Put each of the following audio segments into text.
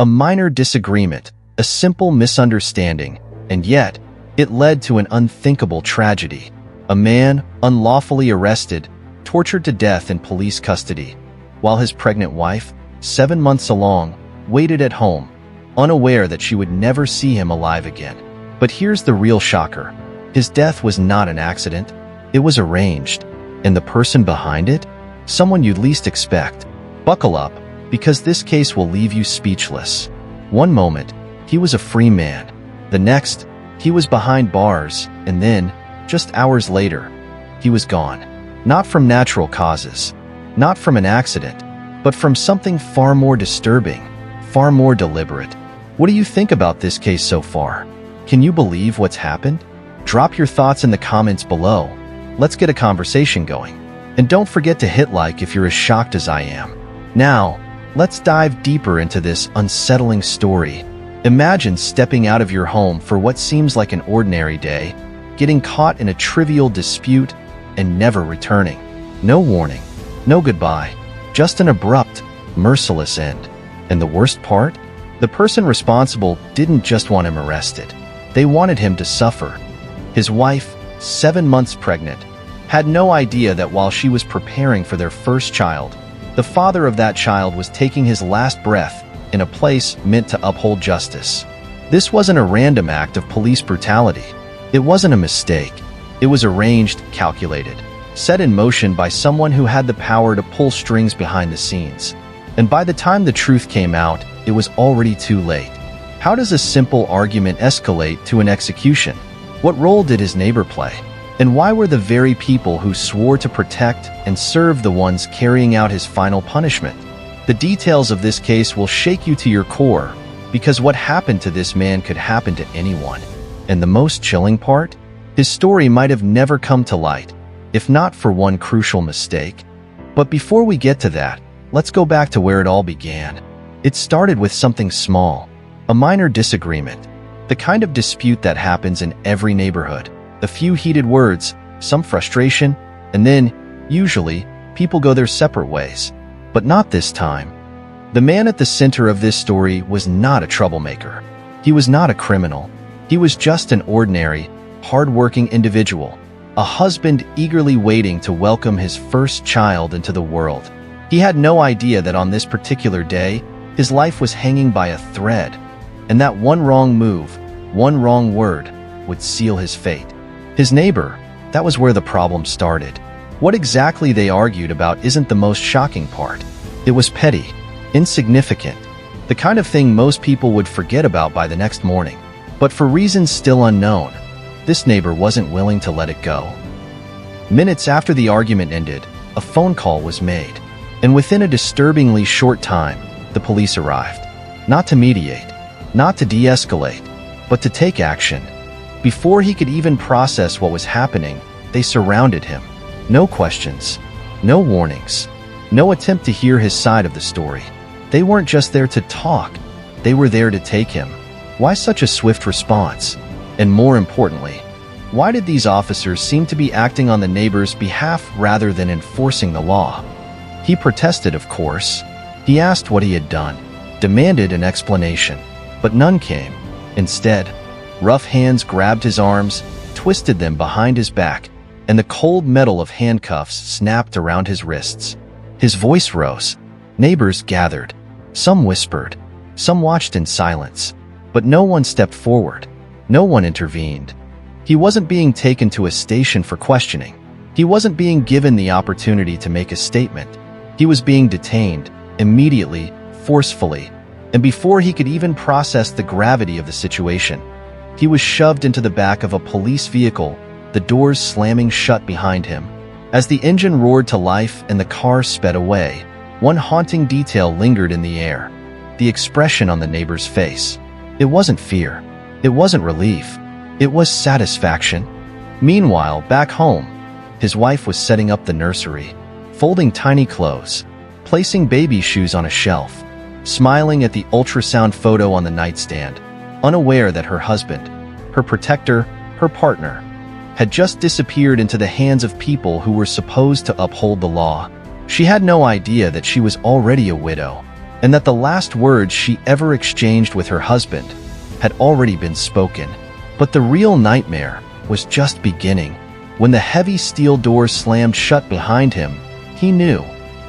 A minor disagreement, a simple misunderstanding, and yet, it led to an unthinkable tragedy. A man, unlawfully arrested, tortured to death in police custody, while his pregnant wife, 7 months along, waited at home, unaware that she would never see him alive again. But here's the real shocker. His death was not an accident. It was arranged. And the person behind it? Someone you'd least expect. Buckle up, because this case will leave you speechless. One moment, he was a free man. The next, he was behind bars, and then, just hours later, he was gone. Not from natural causes, not from an accident, but from something far more disturbing, far more deliberate. What do you think about this case so far? Can you believe what's happened? Drop your thoughts in the comments below. Let's get a conversation going. And don't forget to hit like if you're as shocked as I am. Now, let's dive deeper into this unsettling story. Imagine stepping out of your home for what seems like an ordinary day, getting caught in a trivial dispute, and never returning. No warning, no goodbye, just an abrupt, merciless end. And the worst part? The person responsible didn't just want him arrested. They wanted him to suffer. His wife, 7 months pregnant, had no idea that while she was preparing for their first child, the father of that child was taking his last breath in a place meant to uphold justice. This wasn't a random act of police brutality. It wasn't a mistake. It was arranged, calculated, set in motion by someone who had the power to pull strings behind the scenes. And by the time the truth came out, it was already too late. How does a simple argument escalate to an execution? What role did his neighbor play? And why were the very people who swore to protect and serve the ones carrying out his final punishment? The details of this case will shake you to your core, because what happened to this man could happen to anyone. And the most chilling part? His story might have never come to light, if not for one crucial mistake. But before we get to that, let's go back to where it all began. It started with something small, a minor disagreement, the kind of dispute that happens in every neighborhood. A few heated words, some frustration, and then, usually, people go their separate ways. But not this time. The man at the center of this story was not a troublemaker. He was not a criminal. He was just an ordinary, hard-working individual, a husband eagerly waiting to welcome his first child into the world. He had no idea that on this particular day, his life was hanging by a thread, and that one wrong move, one wrong word, would seal his fate. His neighbor, that was where the problem started. What exactly they argued about isn't the most shocking part. It was petty, insignificant, the kind of thing most people would forget about by the next morning. But for reasons still unknown, this neighbor wasn't willing to let it go. Minutes after the argument ended, a phone call was made, and within a disturbingly short time, the police arrived. Not to mediate, not to de-escalate, but to take action. Before he could even process what was happening, they surrounded him. No questions, no warnings, no attempt to hear his side of the story. They weren't just there to talk, they were there to take him. Why such a swift response? And more importantly, why did these officers seem to be acting on the neighbor's behalf rather than enforcing the law? He protested, of course. He asked what he had done, demanded an explanation, but none came. Instead, rough hands grabbed his arms, twisted them behind his back, and the cold metal of handcuffs snapped around his wrists. His voice rose. Neighbors gathered. Some whispered. Some watched in silence. But no one stepped forward. No one intervened. He wasn't being taken to a station for questioning. He wasn't being given the opportunity to make a statement. He was being detained, immediately, forcefully, and before he could even process the gravity of the situation, he was shoved into the back of a police vehicle, the doors slamming shut behind him. As the engine roared to life and the car sped away, one haunting detail lingered in the air: the expression on the neighbor's face. It wasn't fear. It wasn't relief. It was satisfaction. Meanwhile, back home, his wife was setting up the nursery, folding tiny clothes, placing baby shoes on a shelf, smiling at the ultrasound photo on the nightstand, unaware that her husband, her protector, her partner, had just disappeared into the hands of people who were supposed to uphold the law. She had no idea that she was already a widow, and that the last words she ever exchanged with her husband had already been spoken. But the real nightmare was just beginning. When the heavy steel door slammed shut behind him, he knew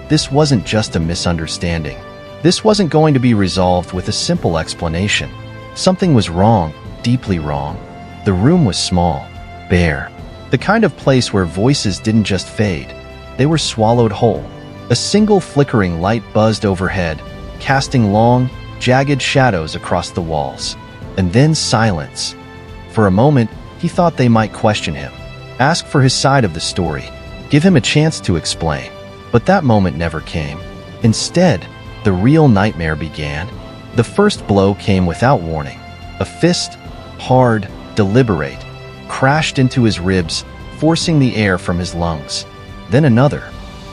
this wasn't just a misunderstanding. This wasn't going to be resolved with a simple explanation. Something was wrong, deeply wrong. The room was small, bare, the kind of place where voices didn't just fade, they were swallowed whole. A single flickering light buzzed overhead, casting long, jagged shadows across the walls. And then silence. For a moment, he thought they might question him, ask for his side of the story, give him a chance to explain. But that moment never came. Instead, the real nightmare began. The first blow came without warning. A fist, hard, deliberate, crashed into his ribs, forcing the air from his lungs. Then another,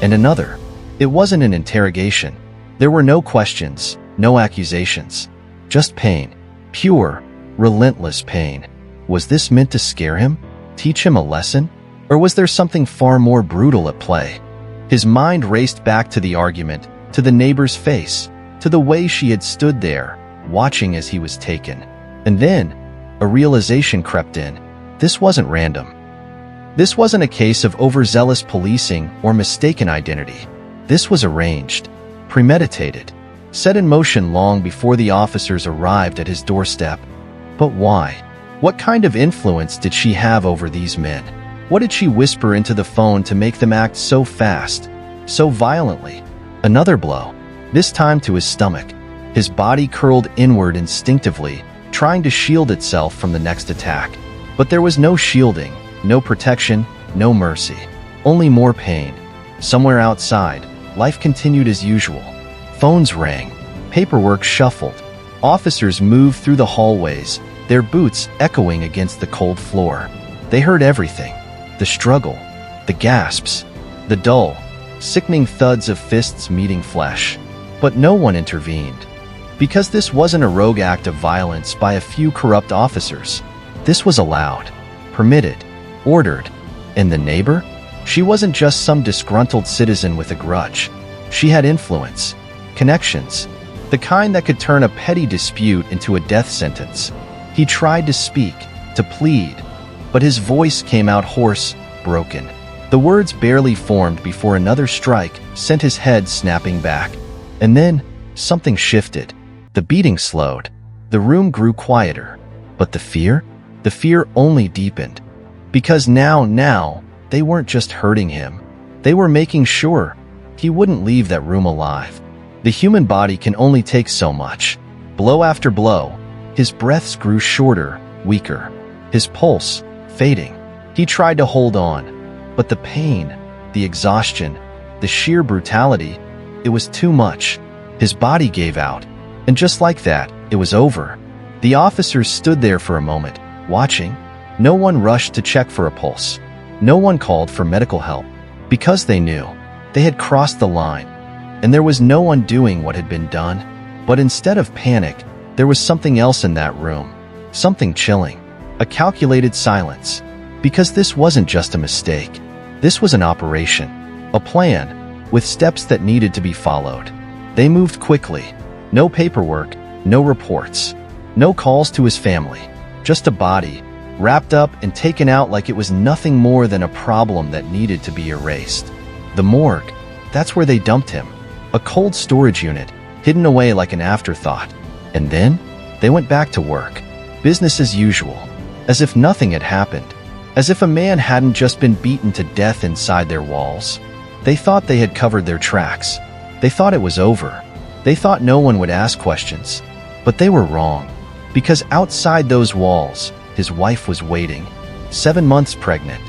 and another. It wasn't an interrogation. There were no questions, no accusations. Just pain. Pure, relentless pain. Was this meant to scare him? Teach him a lesson? Or was there something far more brutal at play? His mind raced back to the argument, to the neighbor's face, to the way she had stood there, watching as he was taken. And then, a realization crept in. This wasn't random. This wasn't a case of overzealous policing or mistaken identity. This was arranged, premeditated, set in motion long before the officers arrived at his doorstep. But why? What kind of influence did she have over these men? What did she whisper into the phone to make them act so fast, so violently? Another blow, this time to his stomach. His body curled inward instinctively, trying to shield itself from the next attack. But there was no shielding, no protection, no mercy. Only more pain. Somewhere outside, life continued as usual. Phones rang, paperwork shuffled. Officers moved through the hallways, their boots echoing against the cold floor. They heard everything. The struggle, the gasps, the dull, sickening thuds of fists meeting flesh. But no one intervened. Because this wasn't a rogue act of violence by a few corrupt officers. This was allowed, permitted, ordered. And the neighbor? She wasn't just some disgruntled citizen with a grudge. She had influence, connections, the kind that could turn a petty dispute into a death sentence. He tried to speak, to plead, but his voice came out hoarse, broken. The words barely formed before another strike sent his head snapping back. And then, something shifted. The beating slowed. The room grew quieter. But the fear? The fear only deepened. Because now, they weren't just hurting him. They were making sure he wouldn't leave that room alive. The human body can only take so much. Blow after blow, his breaths grew shorter, weaker. His pulse, fading. He tried to hold on. But the pain, the exhaustion, the sheer brutality, it was too much. His body gave out. And just like that, it was over. The officers stood there for a moment, watching. No one rushed to check for a pulse. No one called for medical help. Because they knew. They had crossed the line. And there was no one doing what had been done. But instead of panic, there was something else in that room. Something chilling. A calculated silence. Because this wasn't just a mistake. This was an operation. A plan, with steps that needed to be followed. They moved quickly. No paperwork, no reports, no calls to his family. Just a body, wrapped up and taken out like it was nothing more than a problem that needed to be erased. The morgue, that's where they dumped him. A cold storage unit, hidden away like an afterthought. And then, they went back to work. Business as usual. As if nothing had happened. As if a man hadn't just been beaten to death inside their walls. They thought they had covered their tracks. They thought it was over. They thought no one would ask questions. But they were wrong. Because outside those walls, his wife was waiting. 7 months pregnant.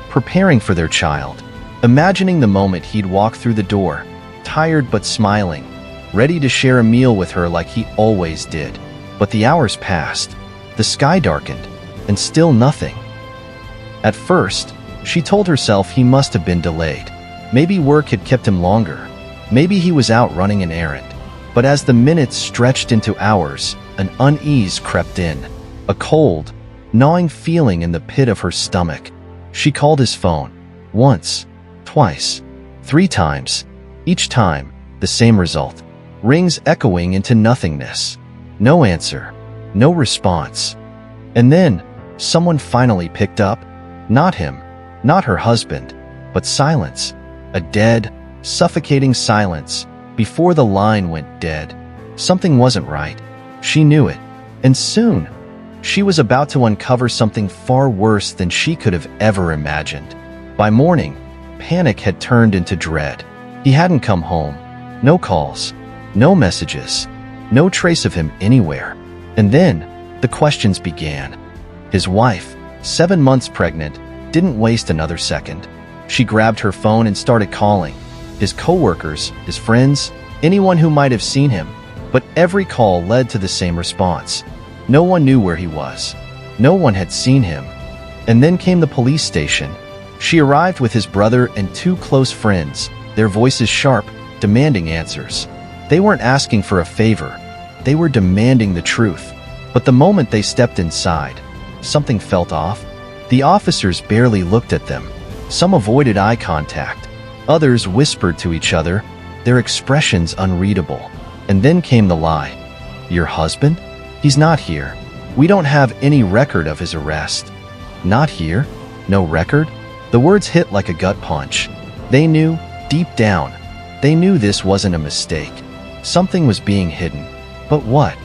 Preparing for their child. Imagining the moment he'd walk through the door, tired but smiling, ready to share a meal with her like he always did. But the hours passed. The sky darkened. And still nothing. At first, she told herself he must have been delayed. Maybe work had kept him longer. Maybe he was out running an errand. But as the minutes stretched into hours, an unease crept in. A cold, gnawing feeling in the pit of her stomach. She called his phone. Once, twice, 3 times. Each time, the same result. rings echoing into nothingness. No answer, no response. And then, someone finally picked up. Not him, not her husband, but silence. A dead, suffocating silence. Before the line went dead, something wasn't right. She knew it. And soon, she was about to uncover something far worse than she could have ever imagined. By morning, panic had turned into dread. He hadn't come home. No calls, no messages, no trace of him anywhere. And then, the questions began. His wife, 7 months pregnant, didn't waste another second. She grabbed her phone and started calling. His coworkers, his friends, anyone who might have seen him. But every call led to the same response. No one knew where he was. No one had seen him. And then came the police station. She arrived with his brother and 2 close friends, their voices sharp, demanding answers. They weren't asking for a favor. They were demanding the truth. But the moment they stepped inside, something felt off. The officers barely looked at them. Some avoided eye contact. Others whispered to each other, their expressions unreadable. And then came the lie. Your husband? He's not here. We don't have any record of his arrest. Not here? No record? The words hit like a gut punch. They knew, deep down, they knew this wasn't a mistake. Something was being hidden. But what?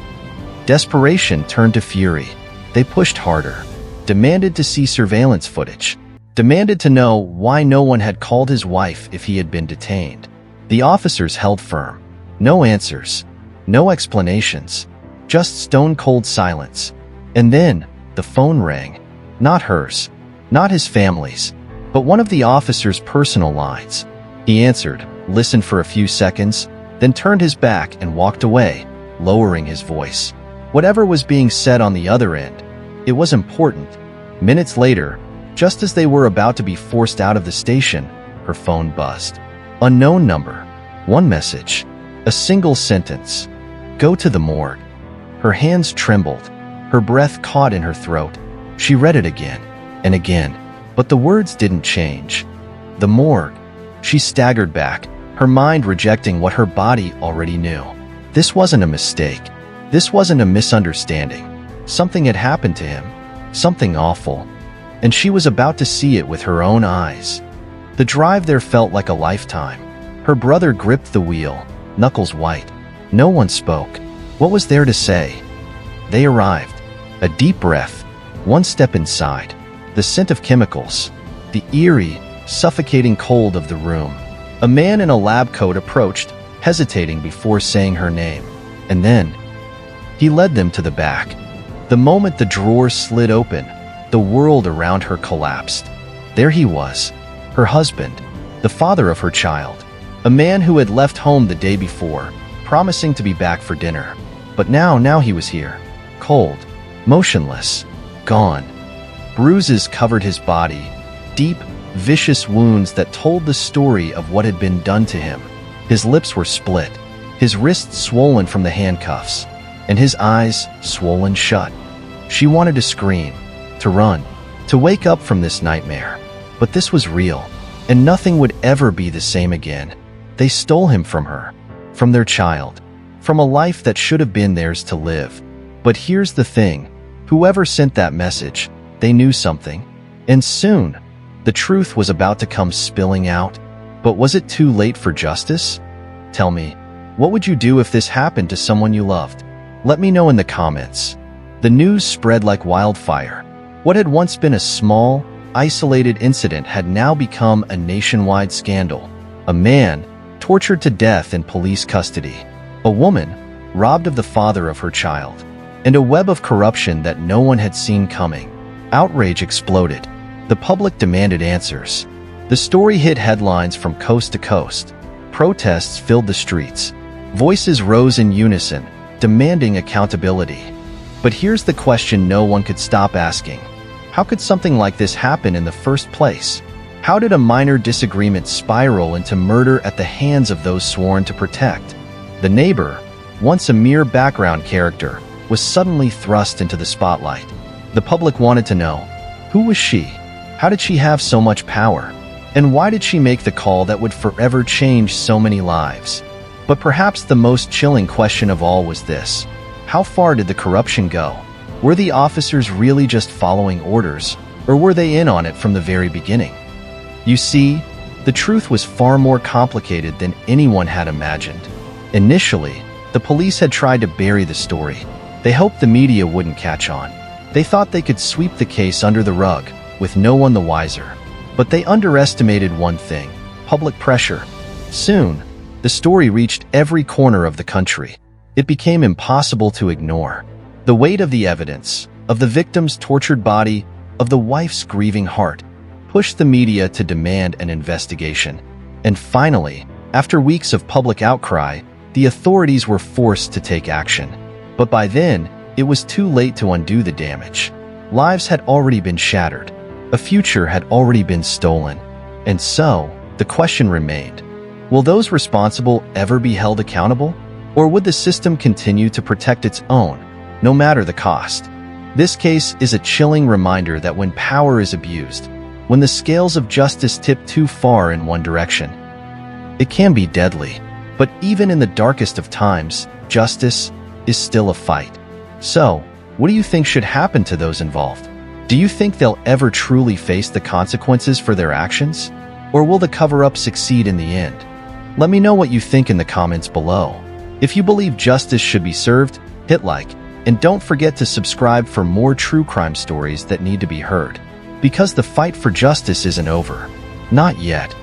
Desperation turned to fury. They pushed harder, demanded to see surveillance footage, demanded to know why no one had called his wife if he had been detained. The officers held firm. No answers, no explanations, just stone-cold silence. And then, the phone rang. Not hers, not his family's, but one of the officer's personal lines. He answered, listened for a few seconds, then turned his back and walked away, lowering his voice. Whatever was being said on the other end, it was important. Minutes later, just as they were about to be forced out of the station, her phone buzzed. Unknown number. One message. A single sentence. Go to the morgue. Her hands trembled. Her breath caught in her throat. She read it again and again, but the words didn't change. The morgue. She staggered back, her mind rejecting what her body already knew. This wasn't a mistake. This wasn't a misunderstanding. Something had happened to him. Something awful. And she was about to see it with her own eyes. The drive there felt like a lifetime. Her brother gripped the wheel, knuckles white. No one spoke. What was there to say? They arrived. A deep breath. One step inside. The scent of chemicals. The eerie, suffocating cold of the room. A man in a lab coat approached, hesitating before saying her name. And then, he led them to the back. The moment the drawer slid open, the world around her collapsed. There he was, her husband, the father of her child. A man who had left home the day before, promising to be back for dinner. But now he was here, cold, motionless, gone. Bruises covered his body, deep, vicious wounds that told the story of what had been done to him. His lips were split, his wrists swollen from the handcuffs, and his eyes swollen shut. She wanted to scream, to run, to wake up from this nightmare. But this was real, and nothing would ever be the same again. They stole him from her, from their child, from a life that should have been theirs to live. But here's the thing, whoever sent that message, they knew something. And soon, the truth was about to come spilling out. But was it too late for justice? Tell me, what would you do if this happened to someone you loved? Let me know in the comments. The news spread like wildfire. What had once been a small, isolated incident had now become a nationwide scandal. A man tortured to death in police custody. A woman robbed of the father of her child. And a web of corruption that no one had seen coming. Outrage exploded. The public demanded answers. The story hit headlines from coast to coast. Protests filled the streets. Voices rose in unison, demanding accountability. But here's the question no one could stop asking. How could something like this happen in the first place? How did a minor disagreement spiral into murder at the hands of those sworn to protect? The neighbor, once a mere background character, was suddenly thrust into the spotlight. The public wanted to know, who was she? How did she have so much power? And why did she make the call that would forever change so many lives? But perhaps the most chilling question of all was this: how far did the corruption go? Were the officers really just following orders, or were they in on it from the very beginning? You see, the truth was far more complicated than anyone had imagined. Initially, the police had tried to bury the story. They hoped the media wouldn't catch on. They thought they could sweep the case under the rug, with no one the wiser. But they underestimated one thing: public pressure. Soon, the story reached every corner of the country. It became impossible to ignore. The weight of the evidence, of the victim's tortured body, of the wife's grieving heart, pushed the media to demand an investigation. And finally, after weeks of public outcry, the authorities were forced to take action. But by then, it was too late to undo the damage. Lives had already been shattered. A future had already been stolen. And so, the question remained: will those responsible ever be held accountable? Or would the system continue to protect its own, no matter the cost? This case is a chilling reminder that when power is abused, when the scales of justice tip too far in one direction, it can be deadly. But even in the darkest of times, justice is still a fight. So, what do you think should happen to those involved? Do you think they'll ever truly face the consequences for their actions? Or will the cover-up succeed in the end? Let me know what you think in the comments below. If you believe justice should be served, hit like, and don't forget to subscribe for more true crime stories that need to be heard. Because the fight for justice isn't over. Not yet.